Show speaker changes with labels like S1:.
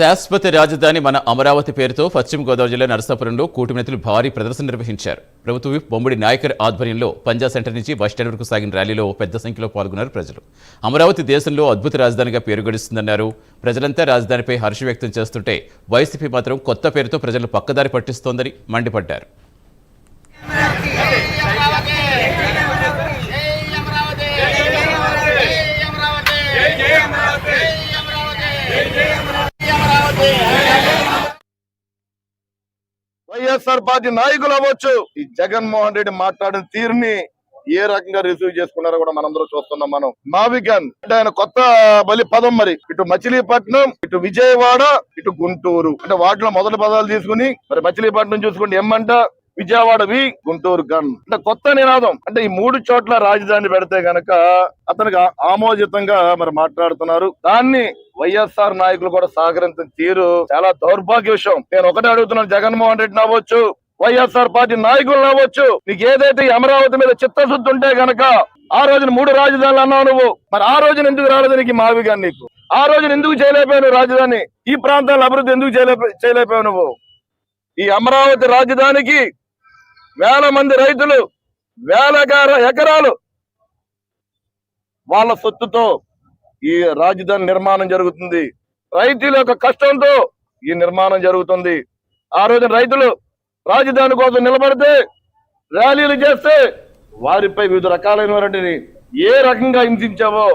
S1: శాశ్వత రాజధాని మన అమరావతి పేరుతో పశ్చిమ గోదావరి జిల్లా నరసాపురంలో కూటమి నేతలు భారీ ప్రదర్శన నిర్వహించారు. ప్రభుత్వ విప్ బొమ్మడి నాయకర్ ఆధ్వర్యంలో పంజా సెంటర్ నుంచి బస్టాండ్ వరకు సాగిన ర్యాలీలో పెద్ద సంఖ్యలో పాల్గొన్నారు ప్రజలు. అమరావతి దేశంలో అద్భుత రాజధానిగా పేరు గడిస్తుందన్నారు. ప్రజలంతా రాజధానిపై హర్షం వ్యక్తం చేస్తుంటే వైసీపీ మాత్రం కొత్త పేరుతో ప్రజలు పక్కదారి పట్టిస్తోందని మండిపడ్డారు.
S2: వైఎస్ఆర్ పార్టీ నాయకులు అవ్వచ్చు, ఈ జగన్మోహన్ రెడ్డి మాట్లాడిన తీరుని ఏ రకంగా రిసీవ్ చేసుకున్నారో కూడా మనందరూ చూస్తున్నాం. మనం మావిగన్ అంటే ఆయన కొత్త బలి పదం, మరి ఇటు మచిలీపట్నం, ఇటు విజయవాడ, ఇటు గుంటూరు అంటే వాటిలో మొదటి పదాలు తీసుకుని మరి మచిలీపట్నం చూసుకోండి ఎమ్మంట, విజయవాడ వి, గుంటూరు గన్ అంటే కొత్త నినాదం. అంటే ఈ 3 చోట్ల రాజధాని పెడితే గనక అతనికి ఆమోదితంగా మరి మాట్లాడుతున్నారు. దాన్ని వైఎస్ఆర్ నాయకులు కూడా సహకరించిన తీరు చాలా దౌర్భాగ్య విషయం. నేను ఒకటే అడుగుతున్నాను, జగన్మోహన్ రెడ్డి అవ్వచ్చు, వైఎస్ఆర్ పార్టీ నాయకులు అవ్వచ్చు, నీకు ఏదైతే ఈ అమరావతి మీద చిత్తశుద్ధి ఉంటే గనక ఆ రోజున 3 రాజధానులు అన్నావు నువ్వు, మరి ఆ రోజున ఎందుకు రాలేదు నీకు మావిగా? నీకు ఆ రోజున ఎందుకు చేయలేకపోయావు రాజధాని? ఈ ప్రాంతాల అభివృద్ధి ఎందుకు చేయలేకపోయావు నువ్వు? ఈ అమరావతి రాజధానికి వేల మంది రైతులు, వేల ఎకరాలు వాళ్ళ సొత్తుతో ఈ రాజధాని నిర్మాణం జరుగుతుంది. రైతుల యొక్క కష్టంతో ఈ నిర్మాణం జరుగుతుంది. ఆ రోజున రైతులు రాజధాని కోసం నిలబడితే, ర్యాలీలు చేస్తే వారిపై వివిధ రకాలైనటువంటి ఏ రకంగా హింసించావో